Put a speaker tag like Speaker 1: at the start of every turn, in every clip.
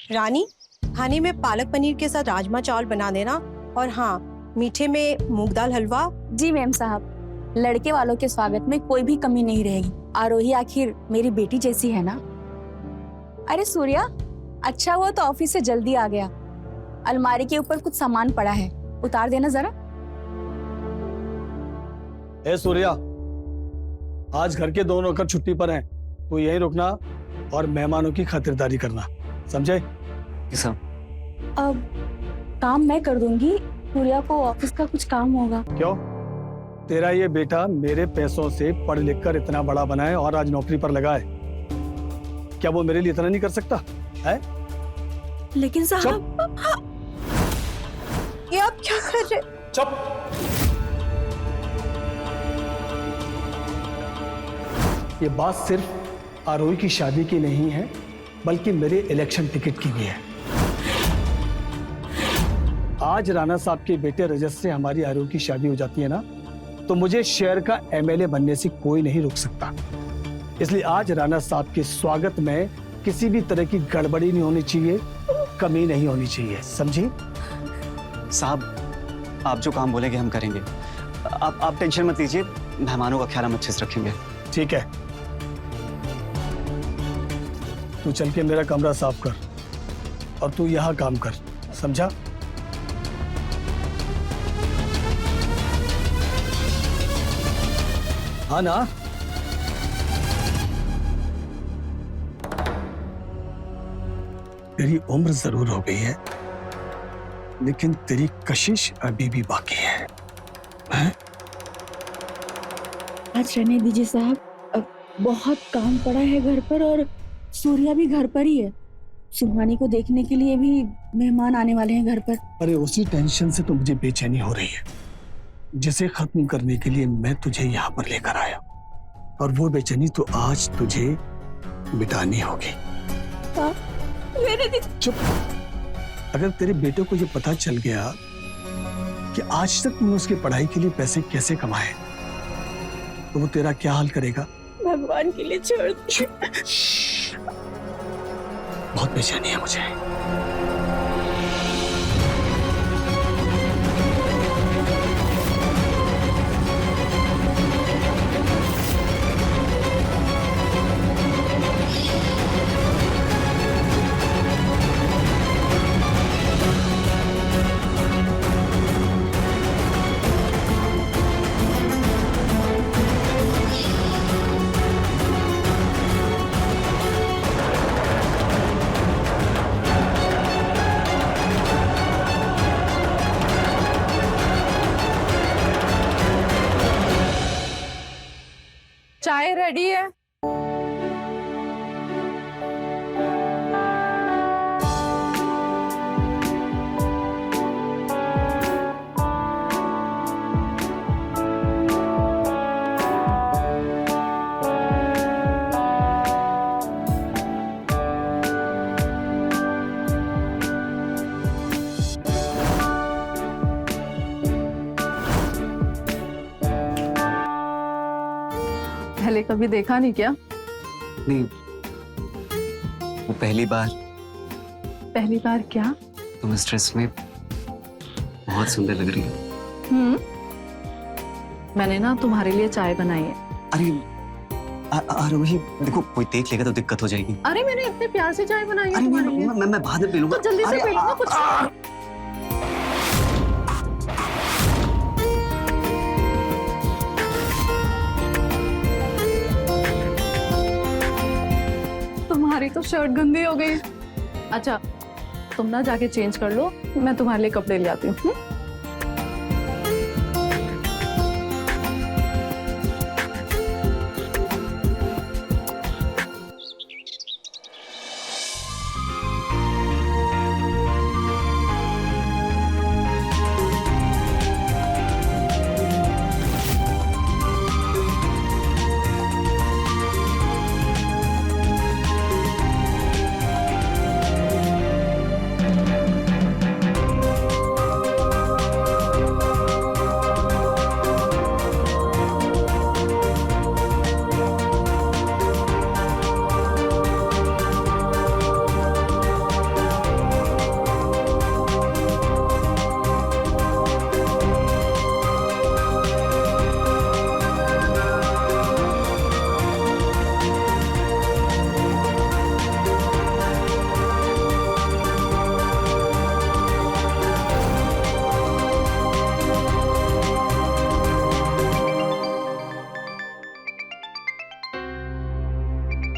Speaker 1: रानी, खाने में पालक पनीर के साथ राजमा चावल बना देना, और हाँ, मीठे में मूंग दाल हलवा।
Speaker 2: जी मैम साहब, लड़के वालों के स्वागत में कोई भी कमी नहीं रहेगी। आरोही आखिर मेरी बेटी जैसी है ना। अरे सूर्या, अच्छा हुआ तो ऑफिस से जल्दी आ गया। अलमारी के ऊपर कुछ सामान पड़ा है, उतार देना जरा।
Speaker 3: ए सूर्या, आज घर के दोनों नौकर छुट्टी पर हैं, तो यहीं रुकना और मेहमानों की खातिरदारी करना, समझे?
Speaker 2: अब काम मैं कर दूंगी, सूर्या को ऑफिस का कुछ काम होगा।
Speaker 3: क्यों? तेरा ये बेटा मेरे पैसों से पढ़ लिख कर इतना बड़ा बना है और आज नौकरी पर लगा है, क्या वो मेरे लिए इतना नहीं कर सकता है?
Speaker 1: लेकिन साहब, ये आप क्या कर रहे?
Speaker 3: चुप। ये बात सिर्फ आरोही की शादी की नहीं है, बल्कि मेरे इलेक्शन टिकट की भी है। आज राणा साहब के बेटे रजत से हमारी आरोही की शादी हो जाती है ना, तो मुझे शहर का एमएलए बनने से कोई नहीं रोक सकता। इसलिए आज राणा साहब के स्वागत में किसी भी तरह की गड़बड़ी नहीं होनी चाहिए, कमी नहीं होनी चाहिए, समझी?
Speaker 4: साहब, आप जो काम बोलेंगे हम करेंगे। आप टेंशन मत लीजिए, मेहमानों का ख्याल हम अच्छे से रखेंगे।
Speaker 3: ठीक है, तू चल के मेरा कमरा साफ कर और तू यहाँ काम कर, समझा? हाँ ना? तेरी उम्र जरूर हो गई है, लेकिन तेरी कशिश अभी भी बाकी है, हैं?
Speaker 2: आज रहने दीजिए साहब, अब बहुत काम पड़ा है घर पर और सूर्या भी घर पर ही है। सुहानी को देखने के लिए भी मेहमान आने वाले हैं घर पर।
Speaker 3: अरे उसी टेंशन से तो मुझे बेचैनी हो रही है, जिसे खत्म करने के लिए मैं तुझे यहाँ पर लेकर आया, और वो बेचैनी तो आज तुझे मिटानी होगी। चुप। अगर तेरे बेटे को ये पता चल गया कि आज तक तूने उसकी पढ़ाई के लिए पैसे कैसे कमाए, तो वो तेरा क्या हाल करेगा?
Speaker 2: भगवान के लिए छोड़ दो।
Speaker 3: बहुत बेचैनी है मुझे।
Speaker 5: चाय रेडी है। पहले कभी देखा नहीं क्या?
Speaker 4: नहीं, वो पहली बार।
Speaker 5: पहली बार क्या?
Speaker 4: तुम इस ड्रेस में बहुत सुंदर लग रही हो।
Speaker 5: मैंने ना तुम्हारे लिए चाय बनाई है।
Speaker 4: अरे आरोही, देखो कोई देख लेगा तो दिक्कत हो जाएगी।
Speaker 5: अरे मैंने इतने प्यार से चाय बनाई है
Speaker 4: अरे
Speaker 5: तुम्हारे लिए।
Speaker 4: मैं बाद में पी लूंगा।
Speaker 5: तो जल्दी से पी लो ना कुछ। तुम्हारी तो शर्ट गंदी हो गई। अच्छा, तुम ना जाके चेंज कर लो, मैं तुम्हारे लिए कपड़े ले आती हूँ।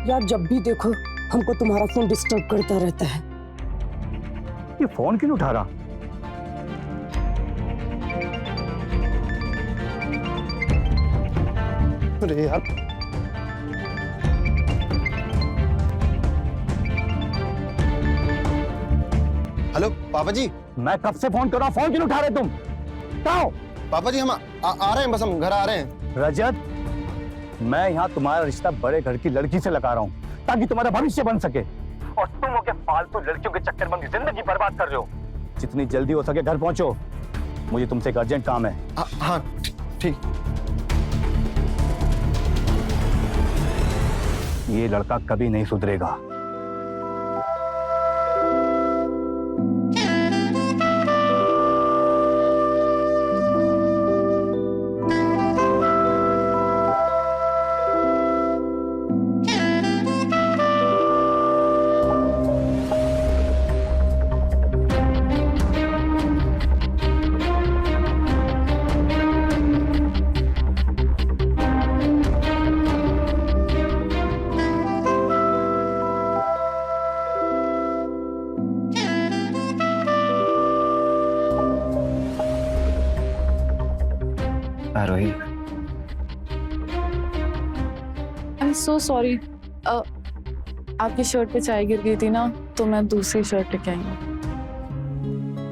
Speaker 6: यार जब भी देखो हमको तुम्हारा फोन डिस्टर्ब करता रहता है।
Speaker 3: ये फोन क्यों नहीं उठा रहा?
Speaker 7: अरे यार, हेलो पापा जी।
Speaker 3: मैं कब से फोन कर रहा हूं, फोन क्यों नहीं उठा रहे तुम? कहाँ हो?
Speaker 7: पापा जी हम आ रहे हैं, बस हम घर आ रहे हैं।
Speaker 3: रजत, मैं यहाँ तुम्हारा रिश्ता बड़े घर की लड़की से लगा रहा हूँ ताकि तुम्हारा भविष्य बन सके, और तुम हो के फालतू लड़कियों के चक्कर में जिंदगी बर्बाद कर रहे हो। जितनी जल्दी हो सके घर पहुंचो, मुझे तुमसे एक अर्जेंट काम है।
Speaker 7: हाँ ठीक।
Speaker 3: ये लड़का कभी नहीं सुधरेगा।
Speaker 4: आरोही,
Speaker 5: आई एम सो सॉरी। आपकी शर्ट पे चाय गिर गई थी ना, तो मैं दूसरी शर्ट लेके आई हूँ।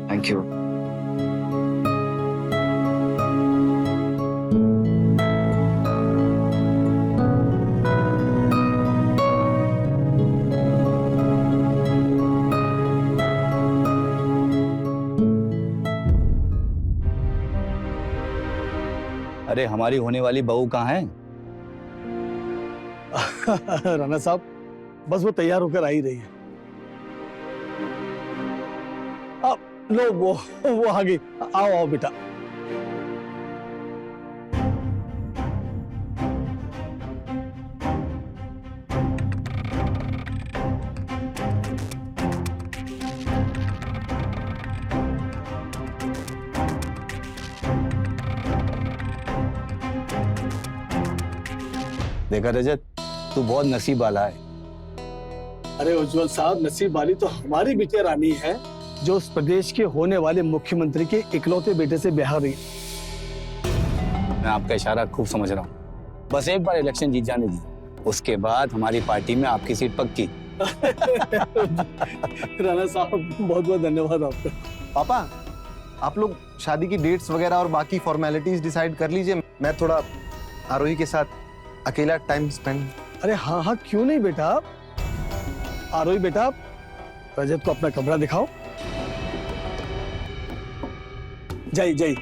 Speaker 4: Thank you.
Speaker 3: अरे हमारी होने वाली बहू कहाँ है?
Speaker 8: राणा साहब, बस वो तैयार होकर आ ही रही है। लो वो आ गई। आओ आओ बेटा।
Speaker 3: देखा रजत, तू बहुत नसीब वाला है।
Speaker 8: अरे उज्जवल साहब, नसीब वाली तो हमारी बिटिया रानी है जो उस प्रदेश के होने वाले मुख्यमंत्री के इकलौते बेटे से ब्याह रही।
Speaker 3: मैं आपका इशारा खूब समझ रहा हूँ। बस एक बार इलेक्शन जीत जाने दीजिए, उसके बाद हमारी पार्टी में आपकी सीट पक्की।
Speaker 8: राणा साहब, बहुत बहुत धन्यवाद आपका।
Speaker 7: पापा, आप लोग शादी की डेट्स वगैरह और बाकी फॉर्मेलिटीज डिसाइड कर लीजिए। मैं थोड़ा आरोही के साथ अकेला टाइम स्पेंड।
Speaker 8: अरे हाँ हाँ, क्यों नहीं बेटा। आरोही बेटा, रजत को अपना कमरा दिखाओ। जय जय।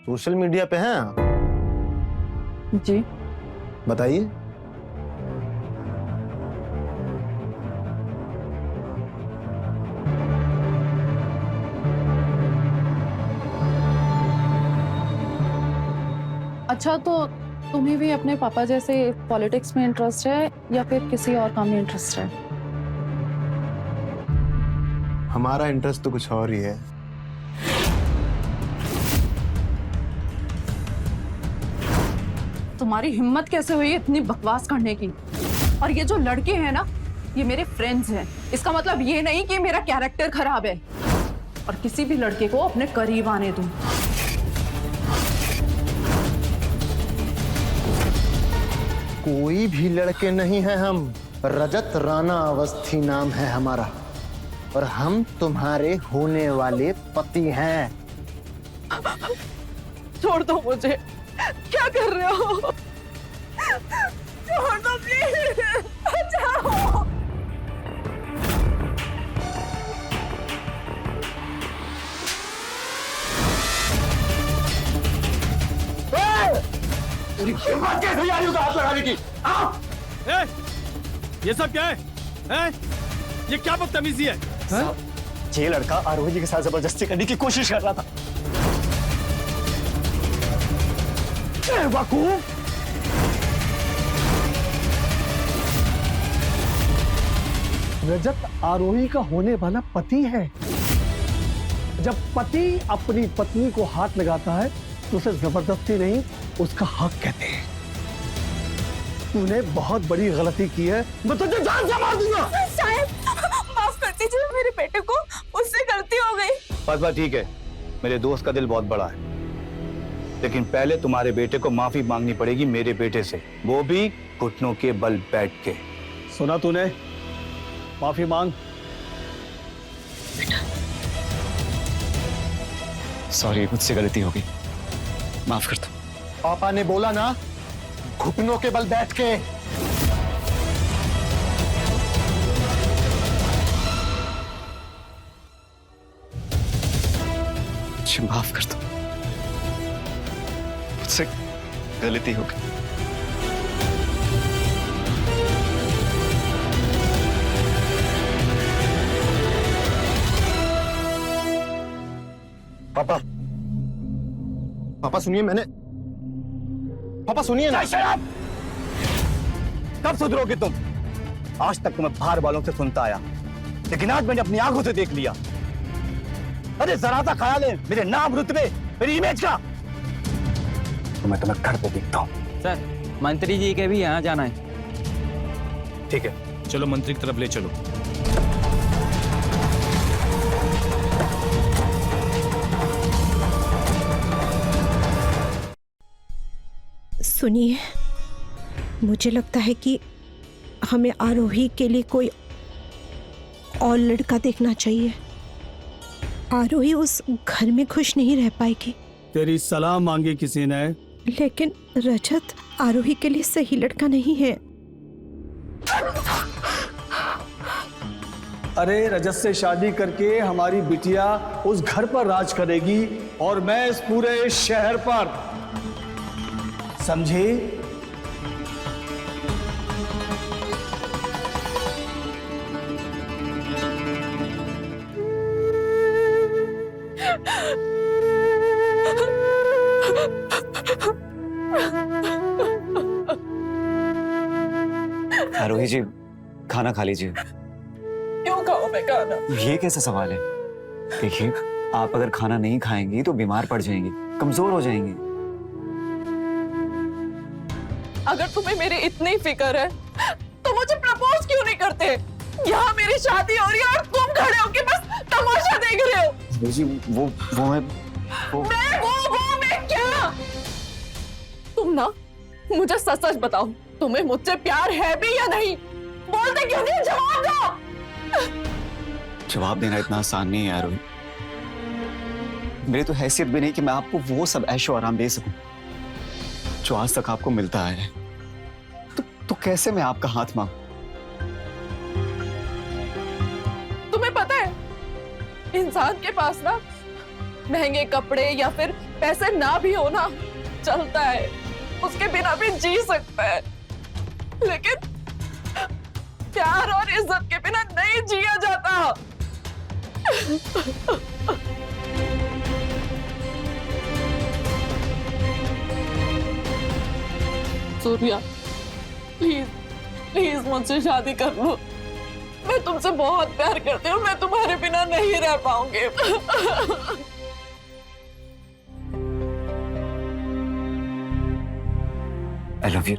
Speaker 7: सोशल मीडिया पे हैं आप?
Speaker 5: जी।
Speaker 7: बताइए।
Speaker 5: अच्छा, तो तुम्हें भी अपने पापा जैसे पॉलिटिक्स में इंटरेस्ट है या फिर किसी और काम में इंटरेस्ट है?
Speaker 7: हमारा इंटरेस्ट तो कुछ और ही है।
Speaker 5: तुम्हारी हिम्मत कैसे हुई इतनी बकवास करने की? और ये जो लड़के हैं ना, ये मेरे फ्रेंड्स हैं। इसका मतलब ये नहीं कि मेरा कैरेक्टर खराब है और किसी भी लड़के को अपने करीब आने दूं।
Speaker 7: कोई भी लड़के नहीं हैं हम। रजत राणा अवस्थी नाम है हमारा, और हम तुम्हारे होने वाले पति हैं।
Speaker 5: छोड़ दो मुझे। क्या कर रहे हो? छोड़ दो प्लीज। बचाओ।
Speaker 3: हिम्मत कैसे जा रही हो हाथ लगाने की?
Speaker 8: ये सब क्या है? ये क्या बदतमीजी है?
Speaker 4: ये लड़का आरोही जी के साथ जबरदस्ती करने की कोशिश कर रहा था।
Speaker 3: रजत आरोही का होने वाला पति है। जब पति अपनी पत्नी को हाथ लगाता है तो उसे जबरदस्ती नहीं, उसका हक कहते हैं। तूने बहुत बड़ी गलती की है, मैं तुझे जान से मार दूंगा।
Speaker 2: साहब माफ कर दीजिए, मेरे बेटे को उससे गलती हो गई।
Speaker 9: बस ठीक है, मेरे दोस्त का दिल बहुत बड़ा है, लेकिन पहले तुम्हारे बेटे को माफी मांगनी पड़ेगी मेरे बेटे से, वो भी घुटनों के बल बैठ के।
Speaker 3: सुना तूने? माफी मांग।
Speaker 4: सॉरी, मुझसे गलती हो गई, माफ कर दो।
Speaker 7: पापा ने बोला ना, घुटनों के बल बैठ के।
Speaker 4: मुझे माफ कर दो, मुझसे गलती हो गई।
Speaker 7: पापा, पापा सुनिए, पापा सुनिए ना।
Speaker 9: कब सुधरोगे तुम? आज तक तुम्हें बाहर वालों से सुनता आया, लेकिन आज मैंने अपनी आंखों से देख लिया। अरे जरा सा ख्याल है मेरे नाम, रुतबे, मेरी इमेज का, तो मैं तुम्हें घर पे देखता हूँ।
Speaker 10: सर, मंत्री जी के भी यहाँ जाना है।
Speaker 9: ठीक है,
Speaker 11: चलो मंत्री की तरफ ले चलो।
Speaker 1: सुनिए, मुझे लगता है कि हमें आरोही के लिए कोई और लड़का देखना चाहिए। आरोही उस घर में खुश नहीं रह पाएगी।
Speaker 3: तेरी सलाह मांगी किसी ने,
Speaker 1: लेकिन रजत आरोही के लिए सही लड़का नहीं है।
Speaker 3: अरे रजत से शादी करके हमारी बिटिया उस घर पर राज करेगी और मैं इस पूरे शहर पर, समझे?
Speaker 4: आरोही जी, खाना खा लीजिए।
Speaker 2: क्यों खाओ मैं खाना?
Speaker 4: ये कैसा सवाल है? देखिए, आप अगर खाना नहीं खाएंगी तो बीमार पड़ जाएंगी, कमजोर हो जाएंगी।
Speaker 2: अगर तुम्हें मेरी इतनी फिक्र है तो मुझे प्रपोज क्यों नहीं करते? यहाँ मेरी शादी हो रही है और तुम खड़े होके बस तमाशा देख रहे हो।
Speaker 4: जी, वो
Speaker 2: मैं क्या? तुम ना मुझे सच सच बताओ, तुम्हें मुझसे प्यार है भी या नहीं? बोलते क्यों नहीं? जवाब दो।
Speaker 4: जवाब देना इतना आसान नहीं है आरोही। मेरी तो हैसियत भी नहीं कि मैं आपको वो सब ऐशो आराम दे सकूं जो आज तक आपको मिलता है। तो कैसे मैं आपका हाथ मांगूं?
Speaker 2: तुम्हें पता है, इंसान के पास ना महंगे कपड़े या फिर पैसे ना भी हो ना, चलता है, उसके बिना भी जी सकता है, लेकिन प्यार और इज्जत के बिना नहीं जिया जाता। सूर्या, प्लीज प्लीज मुझसे शादी कर लो। मैं तुमसे बहुत प्यार करती हूँ, मैं तुम्हारे बिना नहीं रह पाऊंगी।
Speaker 4: I love you.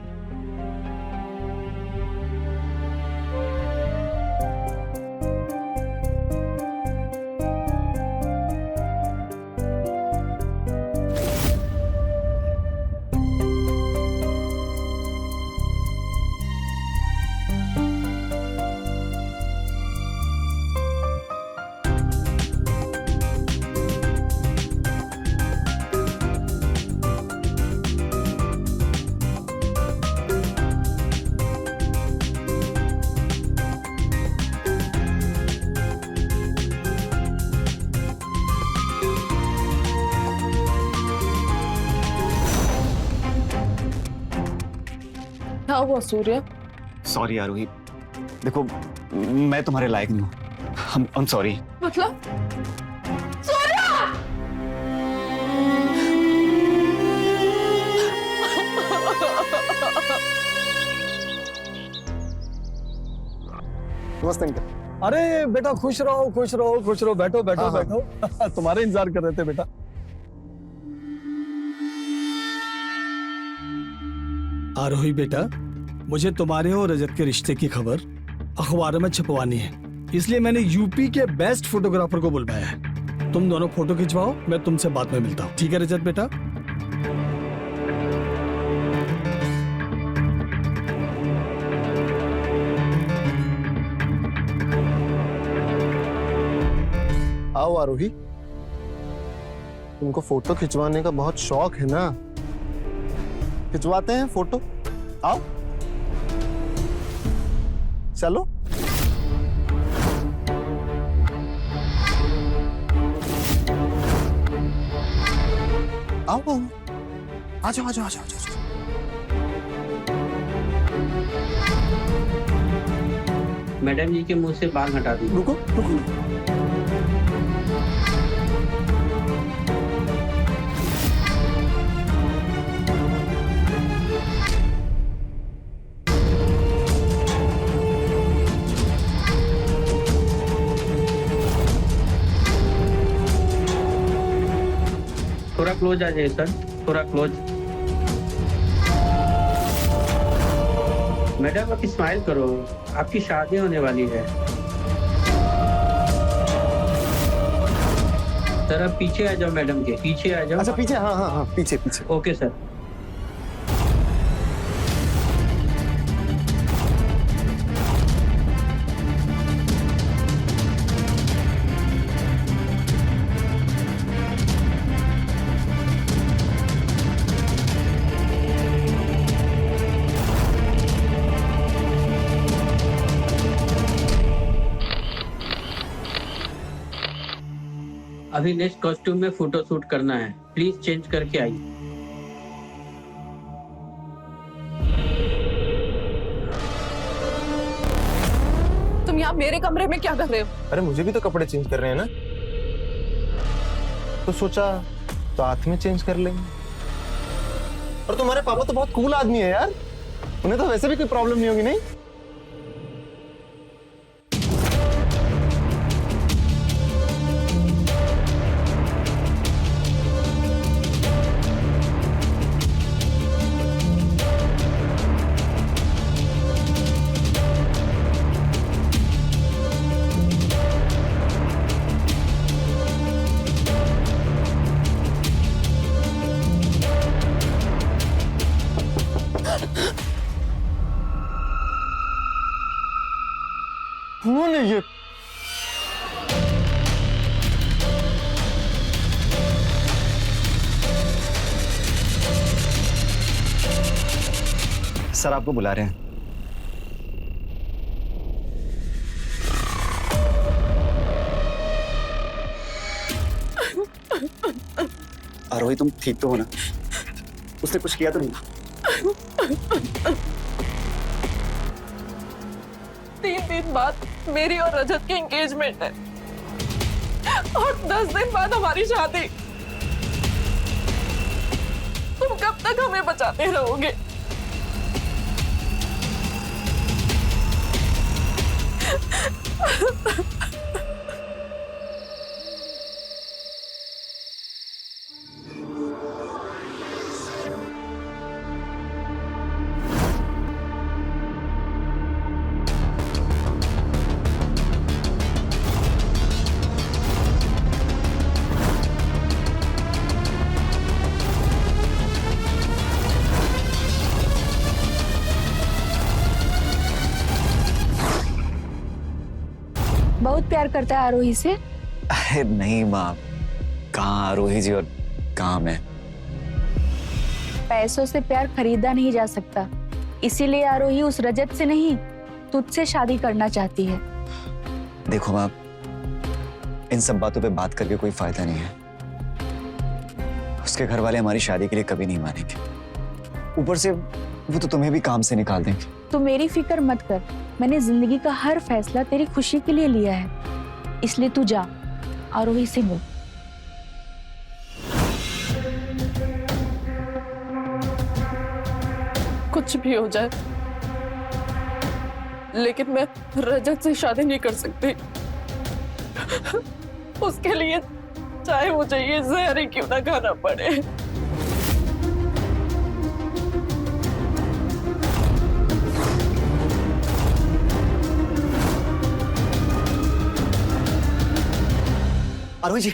Speaker 2: क्या हुआ सूर्य?
Speaker 4: सॉरी आरोही, देखो मैं तुम्हारे लायक नहीं हूँ। I'm sorry।
Speaker 2: मतलब सूर्य!
Speaker 7: नमस्ते अंकल।
Speaker 3: अरे बेटा खुश रहो खुश रहो खुश रहो, बैठो बैठो
Speaker 7: हाँ, हाँ।
Speaker 3: बैठो तुम्हारे इंतजार कर रहे थे बेटा। आरोही बेटा, मुझे तुम्हारे और रजत के रिश्ते की खबर अखबारों में छपवानी है, इसलिए मैंने यूपी के बेस्ट फोटोग्राफर को बुलवाया है। तुम दोनों फोटो खिंचवाओ, मैं तुमसे बाद में मिलता हूँ। ठीक है रजत बेटा?
Speaker 7: आओ आरोही, तुमको फोटो खिंचवाने का बहुत शौक है ना, खिंचवाते हैं फोटो। आओ चलो। आओ आओ, आ जाओ आ जाओ आ जाओ आ जाओ।
Speaker 10: मैडम जी के मुंह से बाल हटा दीजिए।
Speaker 7: रुको रुको।
Speaker 10: थोड़ा क्लोज आ जाइए सर, थोड़ा क्लोज। मैडम आप स्माइल करो, आपकी शादी होने वाली है। सर आप पीछे आ जाओ, मैडम के पीछे आ जाओ।
Speaker 7: अच्छा पीछे, हाँ हाँ हाँ पीछे पीछे।
Speaker 10: Okay sir. अभी नेक्स्ट कॉस्ट्यूम में फोटो शूट करना है, प्लीज चेंज करके आइए।
Speaker 5: तुम यहाँ मेरे कमरे में क्या कर रहे हो?
Speaker 7: अरे मुझे भी तो कपड़े चेंज कर रहे हैं ना, तो सोचा साथ में चेंज कर लेंगे। और तुम्हारे पापा तो बहुत कूल आदमी है यार, उन्हें तो वैसे भी कोई प्रॉब्लम नहीं होगी। नहीं कौन है ये?
Speaker 4: सर आपको बुला रहे हैं। आरोही तुम ठीक तो हो ना? उसने कुछ किया तो नहीं?
Speaker 5: 3 दिन बाद मेरी और रजत की एंगेजमेंट है और 10 दिन बाद हमारी शादी। तुम कब तक हमें बचाते रहोगे?
Speaker 2: बहुत प्यार करता है आरोही से।
Speaker 4: अरे नहीं माँ, कहाँ आरोही जी और कहाँ मैं।
Speaker 2: पैसों से प्यार खरीदा नहीं जा सकता, इसीलिए आरोही उस रजत से नहीं तुझसे शादी करना चाहती है।
Speaker 4: देखो माँ, इन सब बातों पे बात करके कोई फायदा नहीं है। उसके घर वाले हमारी शादी के लिए कभी नहीं मानेंगे। ऊपर से वो तो तुम्हें भी काम से निकाल देंगे।
Speaker 2: तू मेरी फिक्र मत कर, मैंने जिंदगी का हर फैसला तेरी खुशी के लिए लिया है, इसलिए तू जा आरोही से मिल।
Speaker 5: कुछ भी हो जाए, लेकिन मैं रजत से शादी नहीं कर सकती। उसके लिए चाहे मुझे ये जहर ही क्यों ना खाना पड़े।
Speaker 4: आरोही जी,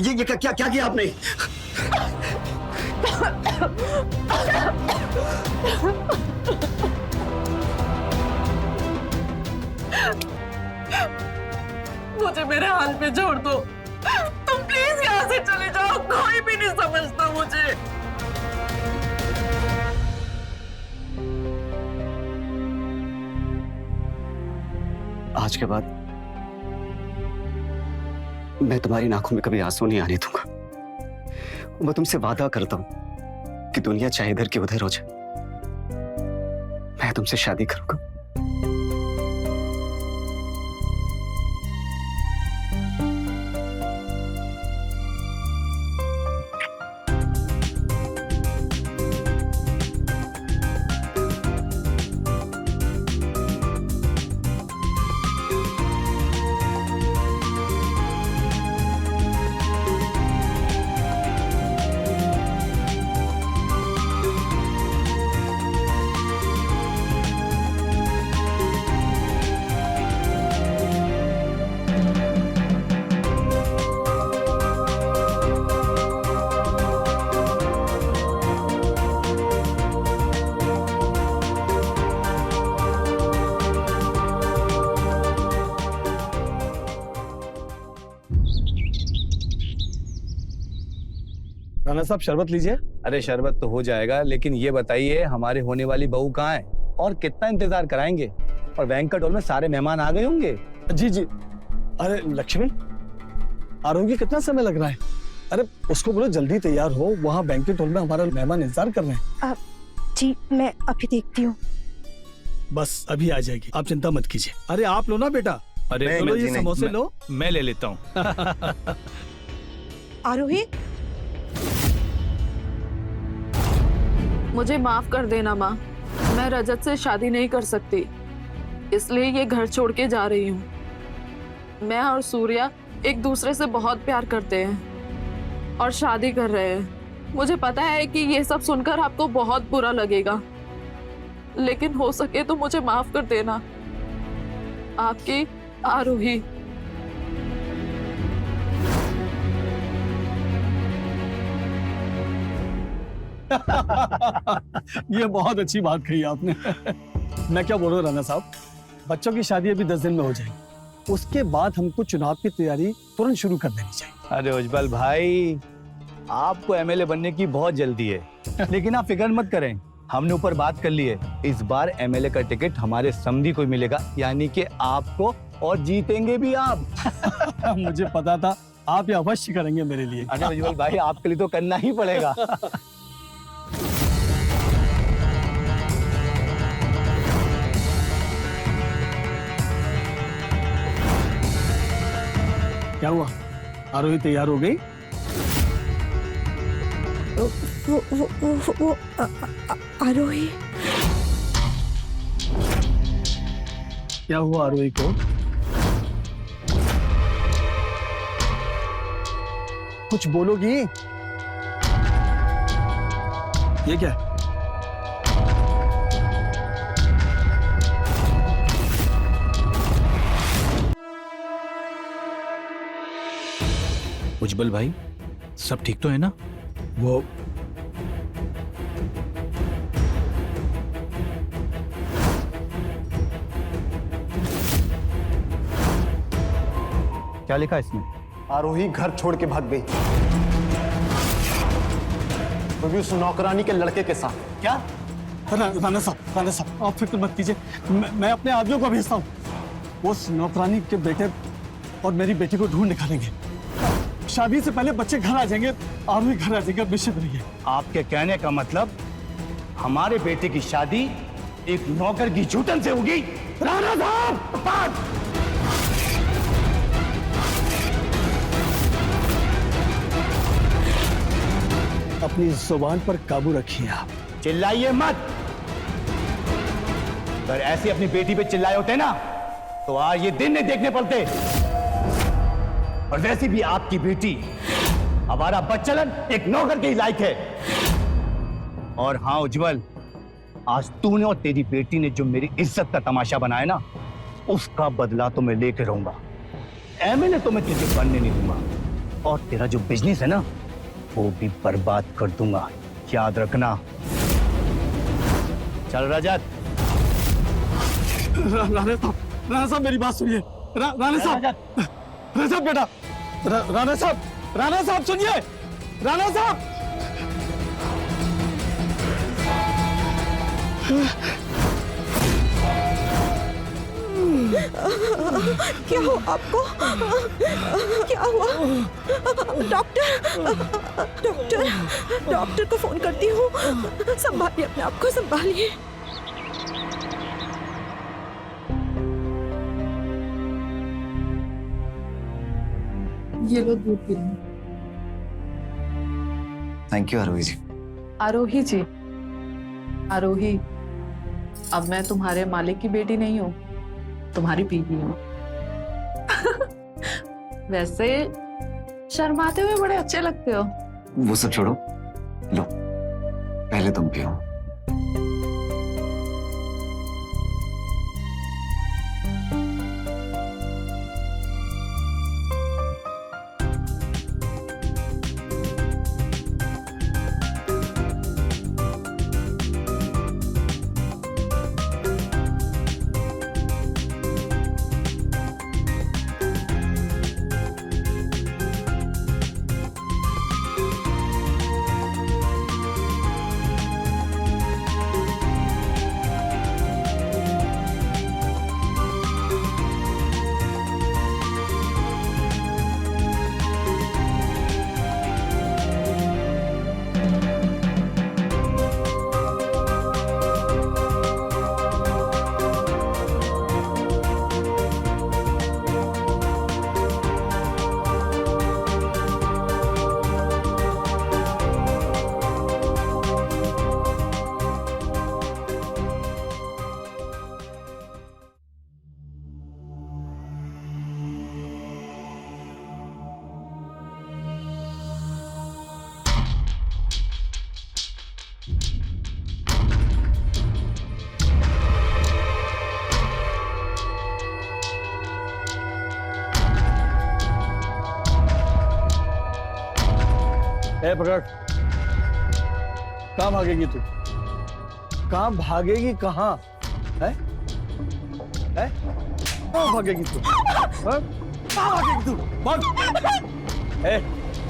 Speaker 4: ये क्या किया आपने?
Speaker 5: मुझे मेरे हाल पे छोड़ दो। तुम प्लीज यहाँ से चले जाओ, कोई भी नहीं समझता मुझे।
Speaker 4: आज के बाद मैं तुम्हारी आंखों में कभी आंसू नहीं आने दूंगा। मैं तुमसे वादा करता हूं कि दुनिया चाहे इधर की उधर हो जाए, मैं तुमसे शादी करूंगा।
Speaker 3: राणा साहब शरबत लीजिए।
Speaker 8: अरे शरबत तो हो जाएगा, लेकिन ये बताइए हमारे होने वाली बहू कहाँ है और कितना इंतजार कराएंगे? और बैंक्वेट हॉल में सारे मेहमान आ गए होंगे।
Speaker 3: जी जी। अरे लक्ष्मी, आरोही कितना समय लग रहा है? अरे उसको बोलो जल्दी तैयार हो, वहाँ बैंक्वेट हॉल में हमारा मेहमान इंतजार कर रहे हैं।
Speaker 1: जी मैं अभी देखती हूँ।
Speaker 3: बस अभी आ जाएगी, आप चिंता मत कीजिए। अरे आप लो ना बेटा। अरे चलो ये समोसे लो,
Speaker 8: मैं ले लेता हूँ।
Speaker 1: आरोही,
Speaker 5: मुझे माफ कर देना माँ, मैं रजत से शादी नहीं कर सकती, इसलिए ये घर छोड़ के जा रही हूँ। मैं और सूर्या एक दूसरे से बहुत प्यार करते हैं और शादी कर रहे हैं। मुझे पता है कि ये सब सुनकर आपको बहुत बुरा लगेगा, लेकिन हो सके तो मुझे माफ कर देना। आपकी आरोही।
Speaker 3: ये बहुत अच्छी बात कही आपने। मैं क्या बोल रहा हूँ राणा साहब, बच्चों की शादी अभी 10 दिन में हो जाएगी, उसके बाद हमको चुनाव की तैयारी तुरंत शुरू कर देनी चाहिए।
Speaker 8: अरे उज्जवल भाई, आपको एमएलए बनने की बहुत जल्दी है, लेकिन आप फिक्र मत करें, हमने ऊपर बात कर ली है। इस बार एमएलए का टिकट हमारे समधी को मिलेगा, यानी कि आपको, और जीतेंगे भी आप।
Speaker 3: मुझे पता था आप ये अवश्य करेंगे मेरे लिए।
Speaker 8: अरे उज्जवल भाई, आपके लिए तो करना ही पड़ेगा।
Speaker 3: क्या हुआ, आरोही तैयार हो गई?
Speaker 1: वो आरोही।
Speaker 3: क्या हुआ आरोही को? कुछ बोलोगी? ये क्या?
Speaker 8: उज्जवल भाई, सब ठीक तो है ना?
Speaker 3: वो
Speaker 8: क्या लिखा इसमें?
Speaker 7: आरोही घर छोड़ के भाग गई, वो भी उस नौकरानी के लड़के के साथ।
Speaker 3: क्या? राणा साहब आप फिक्र मत कीजिए, मैं अपने आदमियों को भेजता हूँ, उस नौकरानी के बेटे और मेरी बेटी को ढूंढ निकालेंगे। शादी से पहले बच्चे घर आ जाएंगे, आरोही घर आ जाएंगे, निश्चित रहिए।
Speaker 8: आपके कहने का मतलब हमारे बेटे की शादी एक नौकर की जूठन से होगी?
Speaker 3: राणा साहब, अपनी जुबान पर काबू रखिए आप।
Speaker 8: चिल्लाइए मत। अगर ऐसे अपनी बेटी पे चिल्लाए होते ना तो आज ये दिन नहीं देखने पड़ते। और वैसे भी आपकी बेटी हमारा बच्चलन एक नौकर के ही लायक है। और हाँ उज्जवल, आज तूने और तेरी बेटी ने जो मेरी इज्जत का तमाशा बनाया ना, उसका बदला तो मैं लेके रहूंगा। एमएलए तो मैं तुझे बनने नहीं दूंगा और तेरा जो बिजनेस है ना वो भी बर्बाद कर दूंगा, याद रखना। चल रजत।
Speaker 3: राणा साहब मेरी बात सुनिए। राणा साहब बेटा, राणा साहब सुनिए। राणा साहब
Speaker 1: क्या हो आपको? क्या हुआ? डॉक्टर को फोन करती हूँ। संभालिए अपने आप को, संभालिए।
Speaker 5: ये लो दूध पी लो।
Speaker 4: थैंक यू आरोही जी।
Speaker 5: आरोही जी, आरोही, अब मैं तुम्हारे मालिक की बेटी नहीं हूँ, तुम्हारी बीवी हूँ। वैसे शर्माते हुए बड़े अच्छे लगते हो।
Speaker 4: वो सब छोड़ो, लो पहले तुम पियो।
Speaker 3: ए पकड़, कहाँ भागेगी तू? कहाँ भागेगी? कहाँ है? कहाँ भागेगी तू? कहाँ भागेगी तू? भाग! ए,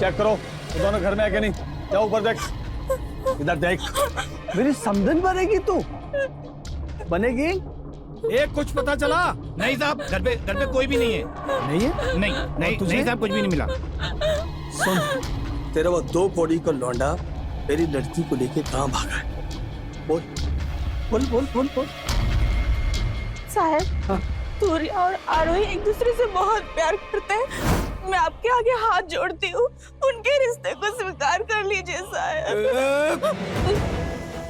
Speaker 3: चेक करो वो दोनों घर में है कि नहीं। जाओ ऊपर देख, इधर देख। मेरी समधन बनेगी तू? बनेगी?
Speaker 11: एक कुछ पता चला? नहीं साहब, घर पे कोई भी नहीं है।
Speaker 3: नहीं है?
Speaker 11: नहीं साहब, कुछ भी नहीं मिला।
Speaker 3: सुन, तेरा वो 2 कौड़ी का लौंडा मेरी लड़की को लेके कहाँ भागा है? बोल बोल बोल बोल बोल।
Speaker 1: साहब,
Speaker 3: हाँ?
Speaker 1: सूर्या और आरोही एक दूसरे से बहुत प्यार करते हैं। मैं आपके आगे हाथ जोड़ती हूँ, उनके रिश्ते को स्वीकार कर लीजिए साहब।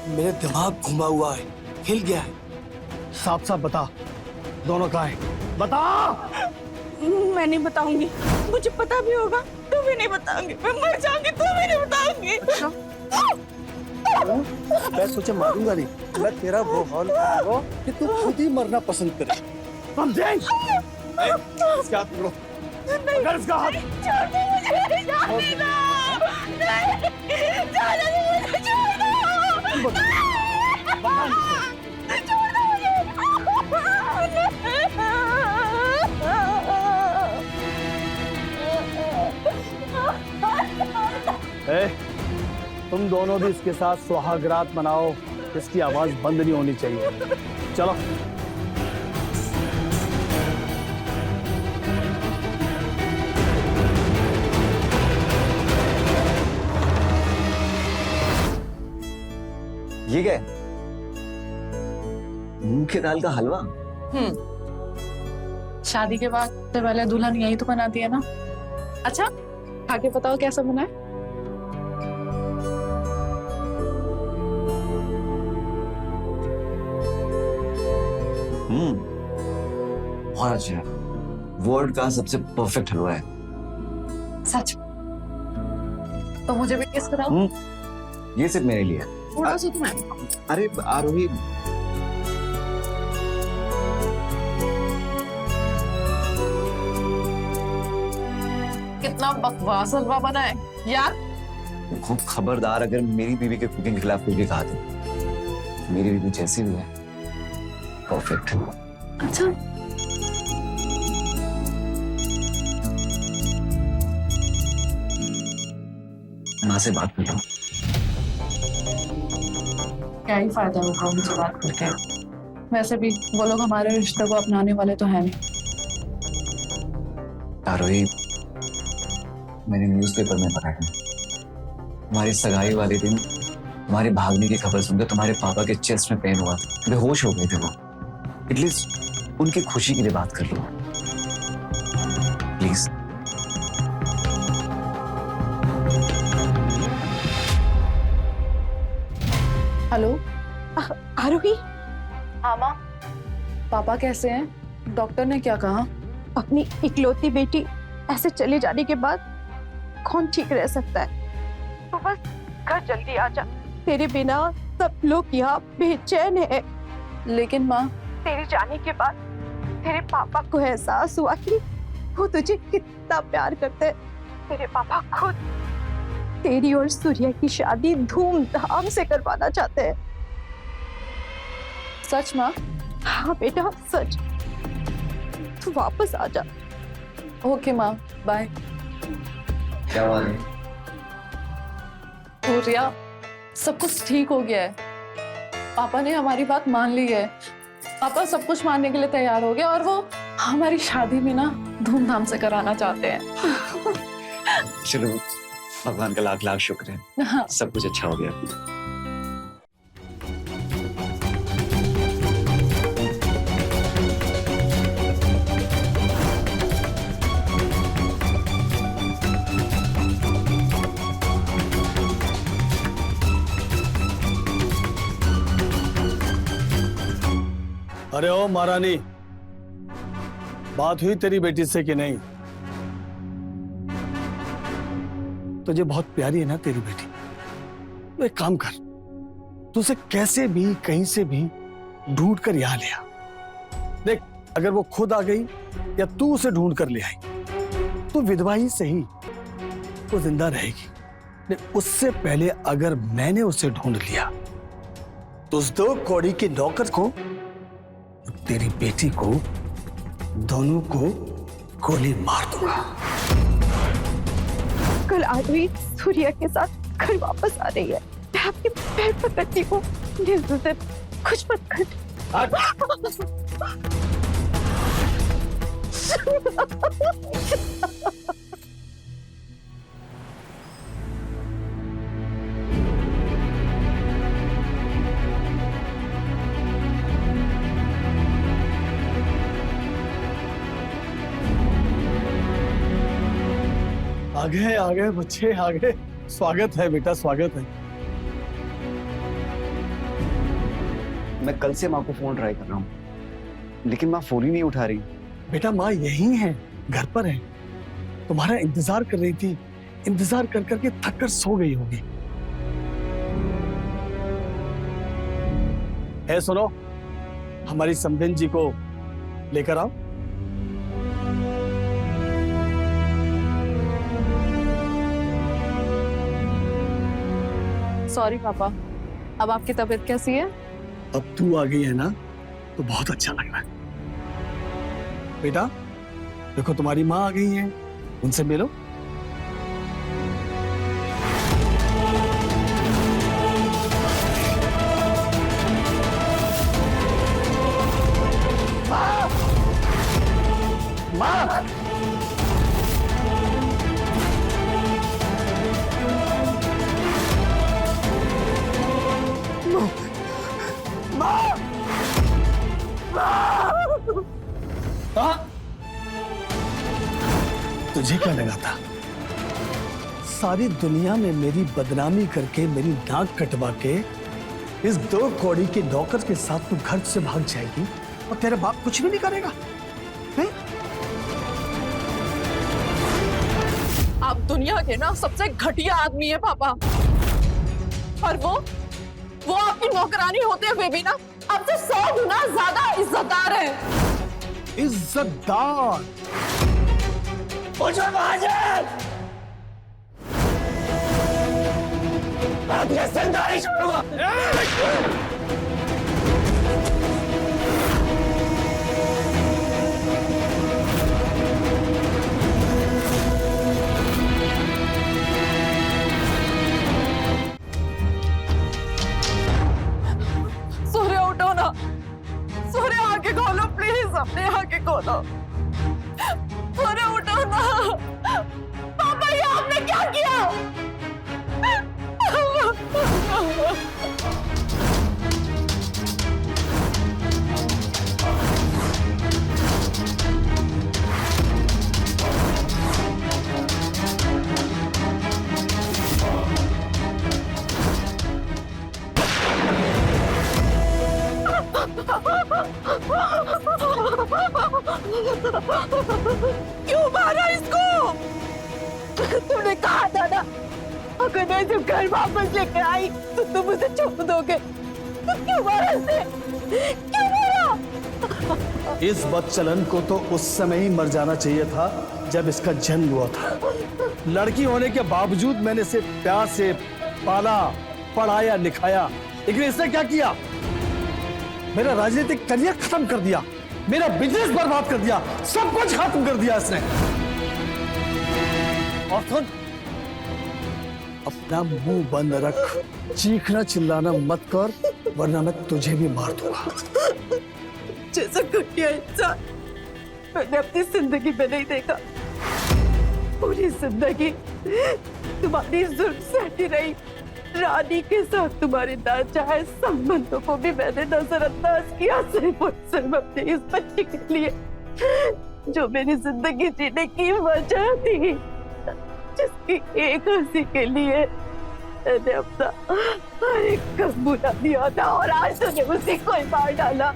Speaker 3: मेरे दिमाग घुमा हुआ है, हिल गया है। साफ साफ बता, दोनों कहाँ हैं? बता।
Speaker 1: मैं नहीं बताऊंगी, मुझे पता भी होगा तो भी नहीं बताऊंगी। मैं मर जाऊंगी तो भी नहीं बताऊंगी।
Speaker 3: मैं तुझे मारूंगा नहीं, मैं तेरा वो हाल करूंगा कि तू खुद ही मरना पसंद करे। समझे? इसका हाथ पकड़ो, पकड़ इसका हाथ।
Speaker 1: छोड़ दो मुझे, जाने दो। नहीं, जाने दो मुझे, छोड़ दो। छोड़ दो
Speaker 3: मुझे। तुम दोनों भी इसके साथ सुहागरात मनाओ, इसकी आवाज बंद नहीं होनी चाहिए। चलो।
Speaker 4: ये क्या है? मूंग की दाल का हलवा?
Speaker 5: शादी के बाद से पहले दुल्हन यही तो बनाती है ना। अच्छा, खा के बताओ कैसा बना है।
Speaker 4: बहुत अच्छा है, वर्ल्ड का सबसे परफेक्ट हलवा है।
Speaker 5: सच? तो मुझे भी टेस्ट कराओ।
Speaker 4: ये सिर्फ मेरे लिए है।
Speaker 5: थोड़ा सा तो मैं।
Speaker 4: अरे आरोही,
Speaker 5: कितना बकवास हलवा बना है यार।
Speaker 4: खूब खबरदार अगर मेरी बीवी के कुकिंग के खिलाफ कुछ भी कहा तो। मेरी बीवी जैसी भी है परफेक्ट।
Speaker 5: अच्छा,
Speaker 4: माँ से बात करता हूँ।
Speaker 5: क्या ही फायदा होगा उनसे बात करके। वैसे भी वो लोग हमारे रिश्ते को अपनाने वाले तो है नहीं।
Speaker 4: आरोही, मैंने न्यूज़पेपर में पढ़ा है, तुम्हारी सगाई वाले दिन तुम्हारे भागने की खबर सुनकर तुम्हारे पापा के चेस्ट में पेन हुआ था, बेहोश हो गए थे वो। एटलीस्ट उनकी खुशी के लिए बात कर लो प्लीज।
Speaker 5: हेलो
Speaker 1: आरोही,
Speaker 5: हाँ माँ, पापा कैसे हैं? डॉक्टर ने क्या कहा?
Speaker 1: अपनी इकलौती बेटी ऐसे चले जाने के बाद कौन ठीक रह सकता है? तो बस घर जल्दी आ जा, तेरे बिना सब लोग यहाँ बेचैन है।
Speaker 5: लेकिन माँ,
Speaker 1: तेरे जाने के बाद तेरे पापा को एहसास हुआ कि वो तुझे कितना प्यार करते हैं। तेरे पापा खुद तेरी और सूर्या की शादी धूमधाम से करवाना चाहते हैं।
Speaker 5: सच माँ?
Speaker 1: हाँ बेटा, सच। तू वापस आ जा।
Speaker 5: ओके माँ, बाय।
Speaker 4: क्या बात है?
Speaker 5: सूर्या, सब कुछ ठीक हो गया है। पापा ने हमारी बात मान ली है। पापा सब कुछ मानने के लिए तैयार हो गए और वो हमारी शादी भी ना धूमधाम से कराना चाहते हैं।
Speaker 4: चलो, भगवान का लाख लाख शुक्र है,
Speaker 5: हाँ।
Speaker 4: सब कुछ अच्छा हो गया।
Speaker 3: अरे ओ महारानी, बात हुई तेरी बेटी से कि नहीं? तुझे बहुत प्यारी है ना तेरी बेटी? तो एक काम कर, तू उसे कैसे भी कहीं से भी ढूंढ कर यहाँ ले आ। देख, अगर वो खुद आ गई या तू उसे ढूंढ कर ले आई तो विधवा ही सही, वो जिंदा रहेगी। लेकिन उससे पहले अगर मैंने उसे ढूंढ लिया तो उस 2 कौड़ी के नौकर को, तेरी बेटी को, दोनों को गोली मार दूंगा।
Speaker 1: कल आरोही सूर्या के साथ घर वापस आ रही है। मैं आपके पैर पकड़ती हूँ, निर्दोष कुछ मत कर।
Speaker 3: आ गए बच्चे, आ गए। स्वागत है बेटा, स्वागत है।
Speaker 4: मैं कल से माँ को फोन ट्राई कर रहा हूँ, लेकिन माँ फोन ही नहीं उठा रही।
Speaker 3: बेटा, माँ यही है, घर पर है, तुम्हारा इंतजार कर रही थी। इंतजार कर करके थक कर सो गई होगी। है, सुनो, हमारी समधिन जी को लेकर आओ।
Speaker 5: सॉरी पापा, अब आपकी तबीयत कैसी है?
Speaker 3: अब तू आ गई है ना, तो बहुत अच्छा लग रहा है। बेटा, देखो तुम्हारी माँ आ गई है, उनसे मिलो। माँ! तुझे क्या लगा था सारी दुनिया में मेरी बदनामी करके, मेरी नाक कटवा के, इस 2 कौड़ी के नौकर के साथ तू घर से भाग जाएगी और तेरे बाप कुछ भी नहीं करेगा? हैं?
Speaker 5: आप दुनिया के ना सबसे घटिया आदमी है पापा। और वो आपकी नौकरानी होते हुए भी ना आपसे 100 गुना ज्यादा इज्जतदार है।
Speaker 3: इज्जतदार?
Speaker 9: आपने सरदारी छोड़ूंगा।
Speaker 5: सूर्य उठो ना, सूर्य आंखें खोलो प्लीज, अपने आंखें खोलो। सूर्य उठो ना। पापा ये आपने क्या किया? क्यों मारा इसको? तुमने कहा था ना अगर मैं जब घर वापस लेकर आई तो तुम उसे छोड़ दोगे, तो क्यों मारा इसे? क्यों मारा?
Speaker 3: इस बदचलन को तो उस समय ही मर जाना चाहिए था जब इसका जन्म हुआ था। लड़की होने के बावजूद मैंने इसे प्यार से पाला, पढ़ाया, लिखाया, लेकिन इसने क्या किया? मेरा राजनीतिक करियर खत्म कर दिया, मेरा बिजनेस बर्बाद कर दिया, सब कुछ खत्म कर दिया इसने। और सुन, अपना मुंह बंद रख, चीखना चिल्लाना मत कर, वरना मैं तुझे भी मार दूंगा।
Speaker 5: जैसा घटिया इंसान मैंने अपनी जिंदगी में नहीं देखा। पूरी जिंदगी तुम्हारी जुल्म सहती रही। रानी के साथ तुम्हारे नाजायज संबंधों को भी मैंने नजरअंदाज किया, सिर्फ और सिर्फ अपने इस बच्चे के लिए जो मेरी जिंदगी जीने की वजह थी, जिसकी एक हंसी के लिए मैंने अपना हर एक कदम बुला दिया था, और आज तूने उसी को ही मार डाला।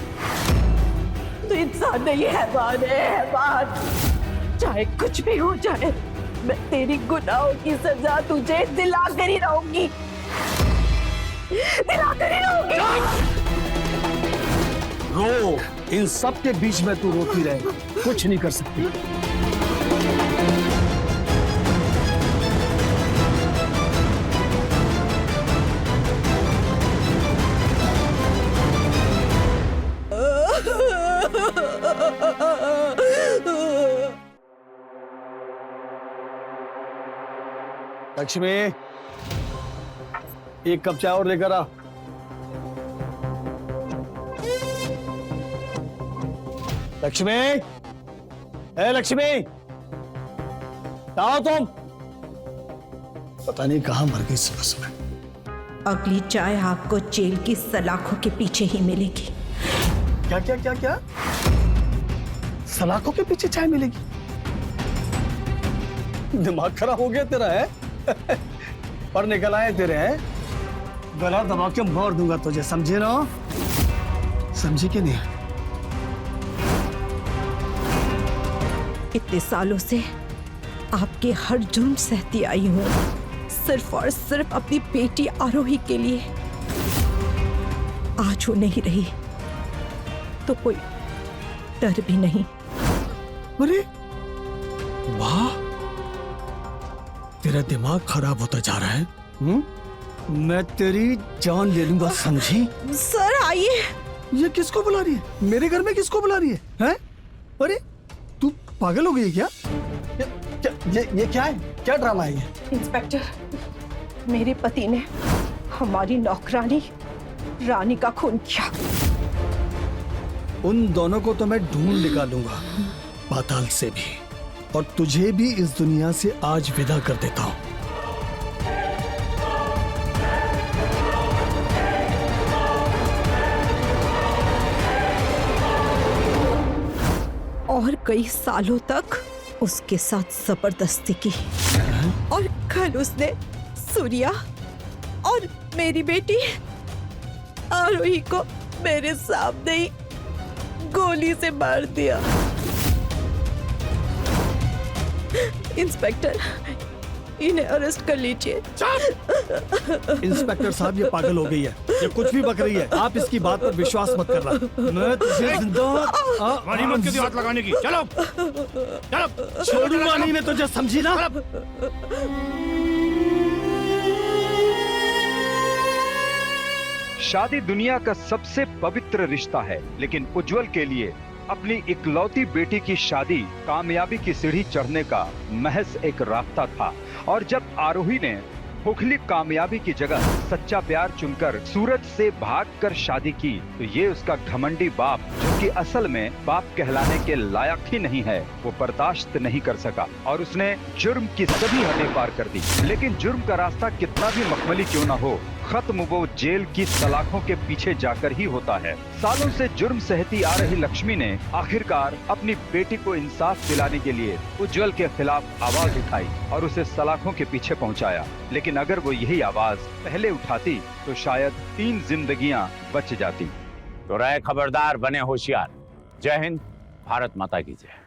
Speaker 5: तो इंसान नहीं, हैवान है, हैवान। चाहे कुछ भी हो जाए, मैं तेरी गुनाहों की सजा तुझे दिला कर ही रहूंगी, दिला कर ही रहूंगी।
Speaker 3: रो, इन सब के बीच में तू रोती रहे, कुछ नहीं कर सकती। लक्ष्मी, एक कप चाय और लेकर आ। लक्ष्मी, ए लक्ष्मी, आओ तुम। पता नहीं कहां मर गई सुबह सुबह।
Speaker 1: अगली चाय आपको जेल की सलाखों के पीछे ही मिलेगी।
Speaker 3: क्या क्या क्या क्या? सलाखों के पीछे चाय मिलेगी? दिमाग खराब हो गया तेरा, है? पर निकल आए तेरे, हैं? गला दबा के मार दूंगा तुझे, समझे ना? समझी कि नहीं?
Speaker 1: इतने सालों से आपके हर जुर्म सहती आई हूँ, सिर्फ और सिर्फ अपनी बेटी आरोही के लिए। आज वो नहीं रही तो कोई डर भी नहीं।
Speaker 3: अरे वाह, तेरा दिमाग खराब होता जा रहा है। मैं तेरी जान ले लूंगा, समझी?
Speaker 1: सर आइए।
Speaker 3: ये किसको बुला रही है? मेरे घर में किसको बुला रही है? हैं? अरे तू पागल हो गई है क्या? ये क्या है? क्या ड्रामा है ये?
Speaker 1: इंस्पेक्टर, मेरे पति ने हमारी नौकरानी रानी का खून किया।
Speaker 3: उन दोनों को तो मैं ढूंढ निकालूंगा, पाताल से भी, और तुझे भी इस दुनिया से आज विदा कर देता हूं।
Speaker 1: और कई सालों तक उसके साथ जबरदस्ती की, और कल उसने सूर्या और मेरी बेटी आरोही को मेरे सामने ही गोली से मार दिया। इंस्पेक्टर, इन्हें अरेस्ट कर लीजिए।
Speaker 3: इंस्पेक्टर साहब, ये पागल हो गई है, ये कुछ भी बक रही है। आप इसकी बात पर विश्वास मत करना। मैं तुझे जिंदा
Speaker 11: वानी मत क्यों हाथ लगाने की? चलो चलो,
Speaker 3: छोड़ूंगा नहीं मैं तुझे, समझी ना?
Speaker 12: शादी दुनिया का सबसे पवित्र रिश्ता है, लेकिन उज्जवल के लिए अपनी इकलौती बेटी की शादी कामयाबी की सीढ़ी चढ़ने का महज एक रास्ता था। और जब आरोही ने खोखली कामयाबी की जगह सच्चा प्यार चुनकर सूरज से भागकर शादी की, तो ये उसका घमंडी बाप, जो कि असल में बाप कहलाने के लायक ही नहीं है, वो बर्दाश्त नहीं कर सका और उसने जुर्म की सभी हदें पार कर दी। लेकिन जुर्म का रास्ता कितना भी मखमली क्यों न हो, खत्म वो जेल की सलाखों के पीछे जाकर ही होता है। सालों से जुर्म सहती आ रही लक्ष्मी ने आखिरकार अपनी बेटी को इंसाफ दिलाने के लिए उज्जवल के खिलाफ आवाज उठाई और उसे सलाखों के पीछे पहुंचाया। लेकिन अगर वो यही आवाज पहले उठाती तो शायद 3 जिंदगियां बच जाती।
Speaker 13: तो रहे खबरदार, बने होशियार। जय हिंद, भारत माता की जय।